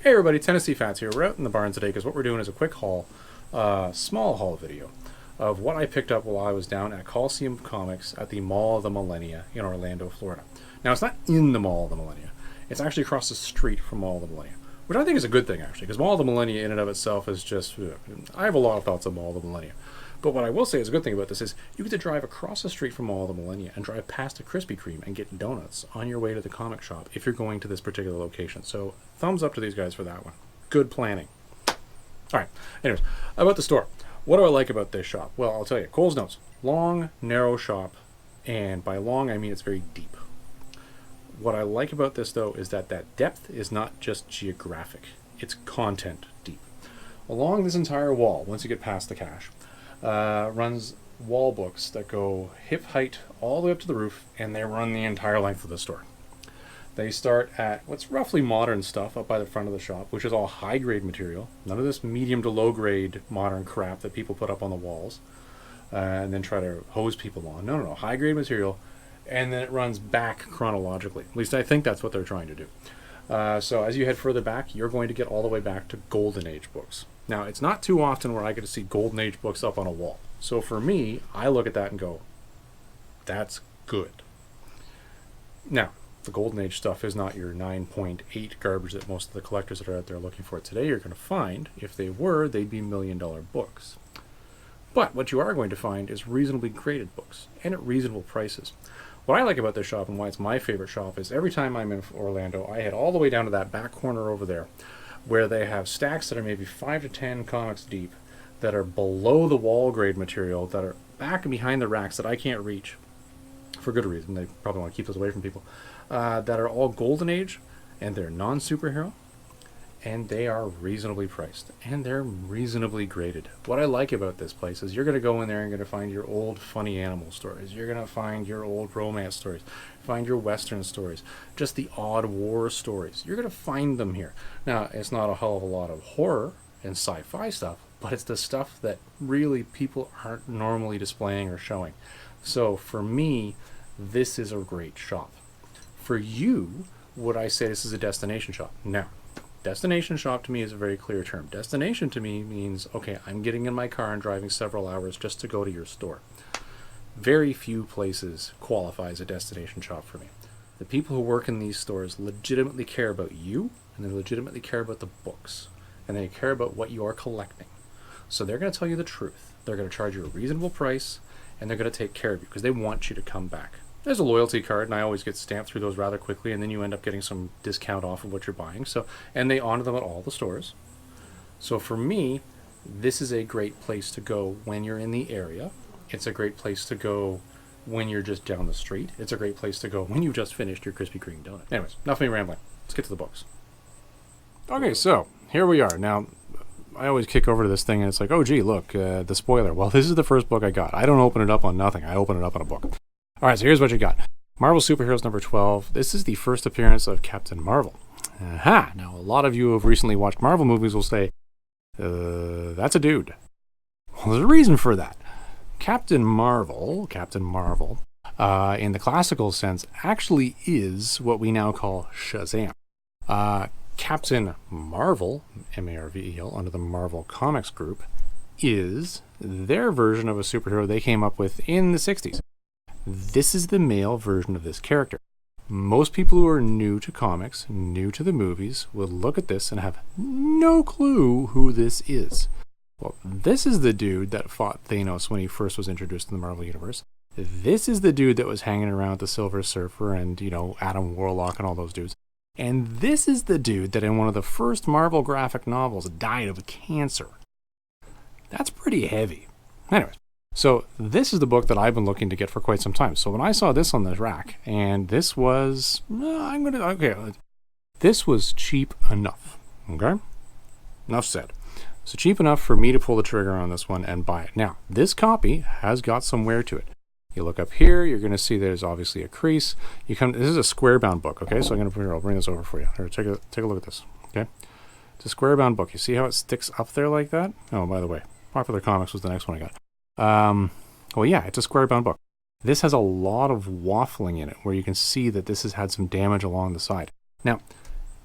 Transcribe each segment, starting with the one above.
Hey everybody, Tennessee Fats here. We're out in the barn today because what we're doing is a quick haul, small haul video of what I picked up while I was down at Coliseum Comics at the Mall of the Millennia in Orlando, Florida. Now, it's not in the Mall of the Millennia. It's actually across the street from Mall of the Millennia, which I think is a good thing, actually, because Mall of the Millennia in and of itself is just... I have a lot of thoughts on Mall of the Millennia. But what I will say is a good thing about this is you get to drive across the street from Mall of the Millennia and drive past a Krispy Kreme and get donuts on your way to the comic shop if you're going to this particular location. So thumbs up to these guys for that one. Good planning. All right. Anyways, about the store. What do I like about this shop? Well, I'll tell you. Cole's Notes. Long, narrow shop. And by long, I mean it's very deep. What I like about this, though, is that depth is not just geographic. It's content deep. Along this entire wall, once you get past the cache, runs wall books that go hip height all the way up to the roof, and they run the entire length of the store. They start at what's roughly modern stuff up by the front of the shop, which is all high grade material. None of this medium to low grade modern crap that people put up on the walls and then try to hose people on. No, high grade material, and then it runs back chronologically. At least I think that's what they're trying to do. So as you head further back, you're going to get all the way back to Golden Age books. Now, it's not too often where I get to see Golden Age books up on a wall. So for me, I look at that and go, that's good. Now, the Golden Age stuff is not your 9.8 garbage that most of the collectors that are out there looking for it today are going to find. If they were, they'd be $1 million books. But what you are going to find is reasonably graded books, and at reasonable prices. What I like about this shop and why it's my favorite shop is every time I'm in Orlando, I head all the way down to that back corner over there where they have stacks that are maybe 5 to 10 comics deep that are below the wall grade material that are back and behind the racks that I can't reach for good reason. They probably want to keep those away from people. That are all Golden Age, and they're non-superhero, and they are reasonably priced, and they're reasonably graded. What I like about this place is you're going to go in there and you're going to find your old funny animal stories. You're going to find your old romance stories, find your Western stories, just the odd war stories. You're going to find them here. Now, it's not a hell of a lot of horror and sci-fi stuff, but it's the stuff that really people aren't normally displaying or showing. So for me, this is a great shop. For you, would I say this is a destination shop? No. Destination shop to me is a very clear term. Destination to me means, okay, I'm getting in my car and driving several hours just to go to your store. Very few places qualify as a destination shop for me. The people who work in these stores legitimately care about you, and they legitimately care about the books, and they care about what you are collecting. So they're going to tell you the truth. They're going to charge you a reasonable price, and they're going to take care of you because they want you to come back. There's a loyalty card, and I always get stamped through those rather quickly, and then you end up getting some discount off of what you're buying. So, and they honor them at all the stores. So for me, this is a great place to go when you're in the area. It's a great place to go when you're just down the street. It's a great place to go when you've just finished your Krispy Kreme donut. Anyways, enough of me rambling. Let's get to the books. Okay, so here we are. Now, I always kick over to this thing, and it's like, oh, gee, look, the spoiler. Well, this is the first book I got. I don't open it up on nothing. I open it up on a book. All right, so here's what you got. Marvel Superheroes number 12. This is the first appearance of Captain Marvel. Aha! Now, a lot of you who have recently watched Marvel movies will say, that's a dude. Well, there's a reason for that. Captain Marvel, in the classical sense, actually is what we now call Shazam. Captain Marvel, M-A-R-V-E-L, under the Marvel Comics group, is their version of a superhero they came up with in the 60s. This is the male version of this character. Most people who are new to comics, new to the movies, will look at this and have no clue who this is. Well, this is the dude that fought Thanos when he first was introduced in the Marvel Universe. This is the dude that was hanging around with the Silver Surfer and, Adam Warlock and all those dudes. And this is the dude that in one of the first Marvel graphic novels died of cancer. That's pretty heavy. Anyways. So this is the book that I've been looking to get for quite some time. So when I saw this on the rack, and this was, this was cheap enough. Okay? Enough said. So cheap enough for me to pull the trigger on this one and buy it. Now, this copy has got some wear to it. You look up here, you're going to see there's obviously a crease. This is a square bound book, okay? So I'll bring this over for you. Here, take a look at this, okay? It's a square bound book. You see how it sticks up there like that? Oh, by the way, Popular Comics was the next one I got. Well, yeah, it's a square bound book. This has a lot of waffling in it where you can see that this has had some damage along the side. Now,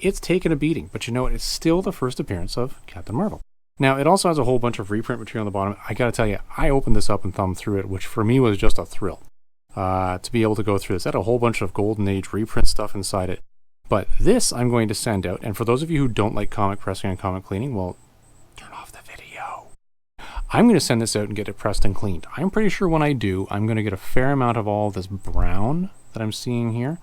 it's taken a beating, but you know what? It's still the first appearance of Captain Marvel. Now, it also has a whole bunch of reprint material on the bottom. I gotta tell you, I opened this up and thumbed through it, which for me was just a thrill. To be able to go through this. It had a whole bunch of Golden Age reprint stuff inside it. But this I'm going to send out, and for those of you who don't like comic pressing and comic cleaning, well, turn off the video. I'm going to send this out and get it pressed and cleaned. I'm pretty sure when I do, I'm going to get a fair amount of all this brown that I'm seeing here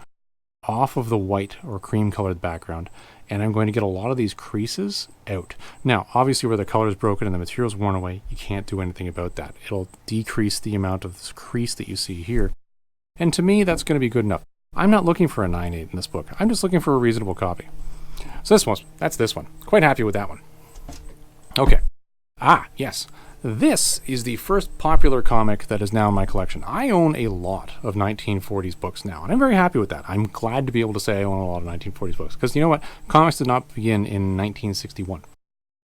off of the white or cream colored background, and I'm going to get a lot of these creases out. Now, obviously where the color is broken and the material's worn away, you can't do anything about that. It'll decrease the amount of this crease that you see here. And to me, that's going to be good enough. I'm not looking for a 9.8 in this book. I'm just looking for a reasonable copy. So that's this one. Quite happy with that one. Okay. Yes. This is the first popular comic that is now in my collection. I own a lot of 1940s books now, and I'm very happy with that. I'm glad to be able to say I own a lot of 1940s books, because you know what? Comics did not begin in 1961.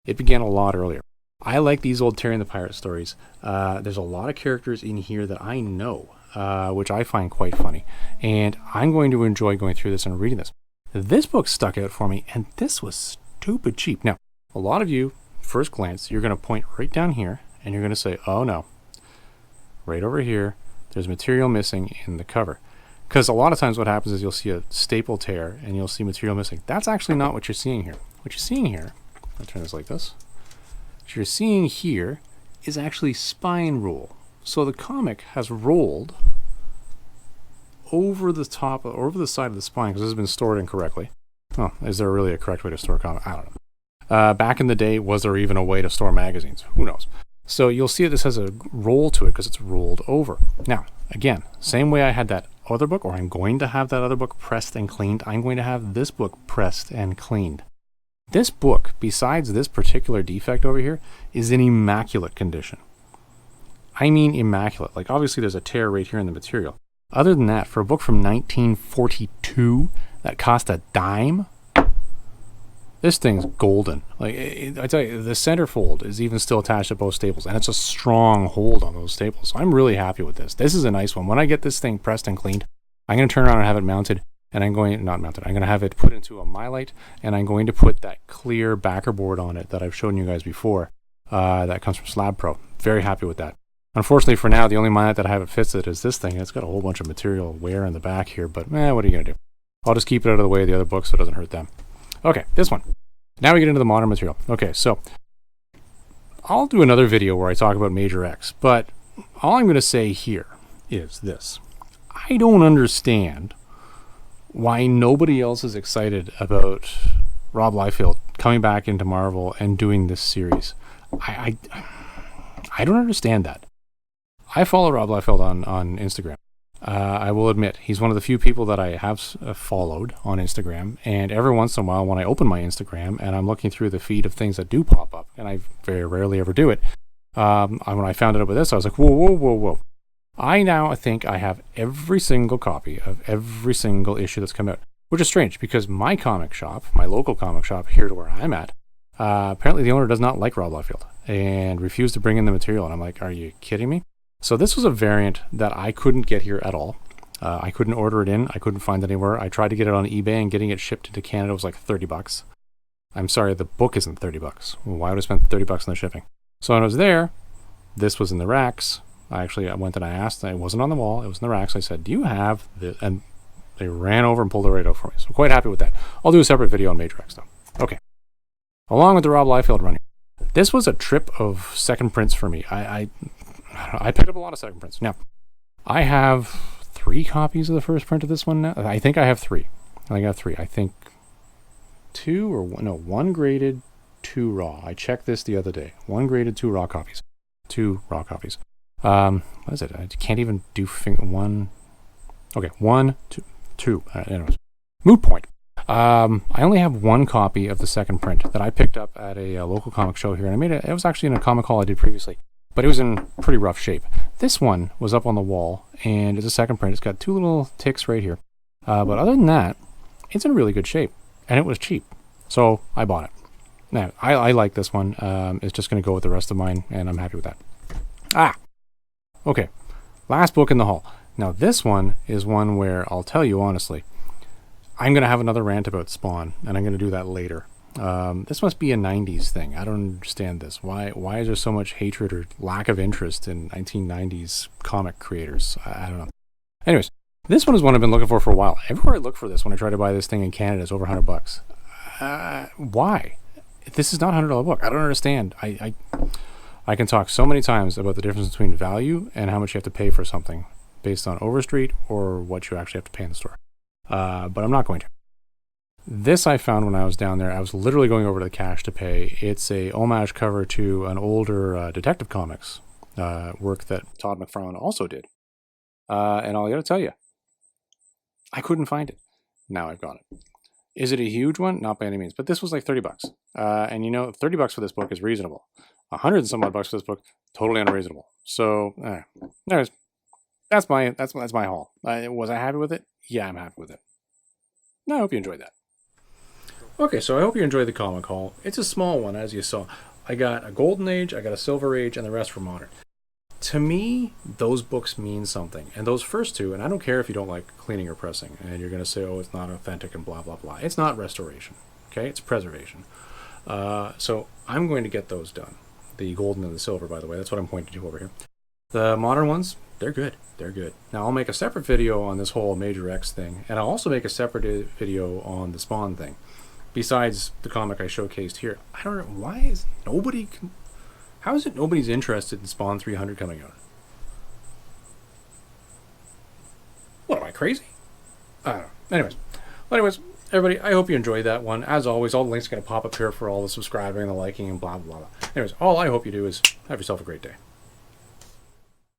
It began a lot earlier. I like these old Terry and the Pirate stories. There's a lot of characters in here that I know, which I find quite funny, and I'm going to enjoy going through this and reading this. This book stuck out for me, and this was stupid cheap. Now, a lot of you, first glance, you're going to point right down here, and you're going to say, oh no, right over here, there's material missing in the cover. Because a lot of times what happens is you'll see a staple tear, and you'll see material missing. That's actually not what you're seeing here. What you're seeing here, I'll turn this like this. What you're seeing here is actually spine roll. So the comic has rolled over the top, or over the side of the spine, because this has been stored incorrectly. Oh, is there really a correct way to store a comic? I don't know. Back in the day, was there even a way to store magazines? Who knows? So you'll see that this has a roll to it because it's rolled over. Now, again, same way I had that other book, or I'm going to have that other book pressed and cleaned, I'm going to have this book pressed and cleaned. This book, besides this particular defect over here, is in immaculate condition. I mean immaculate. Like, obviously there's a tear right here in the material. Other than that, for a book from 1942 that cost a dime, this thing's golden. Like, I tell you, the centerfold is even still attached to both staples, and it's a strong hold on those staples. So I'm really happy with this. This is a nice one. When I get this thing pressed and cleaned, I'm going to turn around and have it mounted, and I'm going to have it put into a mylight, and I'm going to put that clear backer board on it that I've shown you guys before. That comes from Slab Pro. Very happy with that. Unfortunately for now, the only mylight that I have it fits it is this thing. It's got a whole bunch of material wear in the back here, but what are you going to do? I'll just keep it out of the way of the other books so it doesn't hurt them. Okay, this one. Now we get into the modern material. Okay, so I'll do another video where I talk about Major X, but all I'm going to say here is this. I don't understand why nobody else is excited about Rob Liefeld coming back into Marvel and doing this series. I don't understand that. I follow Rob Liefeld on Instagram. I will admit, he's one of the few people that I have followed on Instagram, and every once in a while when I open my Instagram and I'm looking through the feed of things that do pop up, and I very rarely ever do it, when I found out with this, I was like, whoa. I now think I have every single copy of every single issue that's come out, which is strange because my comic shop, my local comic shop here to where I'm at, apparently the owner does not like Rob Liefeld and refused to bring in the material, and I'm like, are you kidding me? So this was a variant that I couldn't get here at all. I couldn't order it in. I couldn't find it anywhere. I tried to get it on eBay, and getting it shipped into Canada was like $30. I'm sorry, the book isn't $30. Why would I spend $30 on the shipping? So when I was there, this was in the racks. I went and I asked, and it wasn't on the wall. It was in the racks. I said, do you have this? And they ran over and pulled it right out for me. So I'm quite happy with that. I'll do a separate video on Major X though. Okay. Along with the Rob Liefeld run here. This was a trip of second prints for me. I picked up a lot of second prints. Now, I have 3 copies of the first print of this one now. I think I have 3. I think 1 graded, 2 raw. I checked this the other day. 1 graded, 2 raw copies. 2 raw copies. What is it? I can't even do one. Okay, 1, 2. Anyways, moot point. I only have 1 copy of the second print that I picked up at a local comic show here, and it was actually in a comic haul I did previously. But it was in pretty rough shape. This one was up on the wall, and it's a second print. It's got 2 little ticks right here. But other than that, it's in really good shape, and it was cheap. So I bought it. Now, I like this one. It's just going to go with the rest of mine, and I'm happy with that. Okay. Last book in the haul. Now, this one is one where I'll tell you honestly, I'm going to have another rant about Spawn, and I'm going to do that later. This must be a 90s thing. I don't understand this. Why is there so much hatred or lack of interest in 1990s comic creators? I don't know. Anyways, this one is one I've been looking for a while. Everywhere I look for this, when I try to buy this thing in Canada, it's over $100. Why? This is not a $100 book. I don't understand. I can talk so many times about the difference between value and how much you have to pay for something based on Overstreet or what you actually have to pay in the store. But I'm not going to. This I found when I was down there. I was literally going over to the cash to pay. It's a homage cover to an older Detective Comics work that Todd McFarlane also did. And I got to tell you, I couldn't find it. Now I've got it. Is it a huge one? Not by any means. But this was like $30. And you know, $30 for this book is reasonable. 100 and some odd bucks for this book, totally unreasonable. So, anyways, that's my haul. Was I happy with it? Yeah, I'm happy with it. I hope you enjoyed that. Okay, so I hope you enjoyed the comic haul. It's a small one, as you saw. I got a Golden Age, I got a Silver Age, and the rest were modern. To me, those books mean something. And those first two, and I don't care if you don't like cleaning or pressing, and you're going to say, oh, it's not authentic and blah, blah, blah. It's not restoration, okay? It's preservation. So I'm going to get those done. The golden and the silver, by the way. That's what I'm pointing to over here. The modern ones, they're good. They're good. Now, I'll make a separate video on this whole Major X thing, and I'll also make a separate video on the Spawn thing. Besides the comic I showcased here. I don't know, why is nobody... How is it nobody's interested in Spawn 300 coming out? What, am I crazy? I don't know. Anyways, everybody, I hope you enjoyed that one. As always, all the links are going to pop up here for all the subscribing and the liking and blah, blah, blah. Anyways, all I hope you do is have yourself a great day.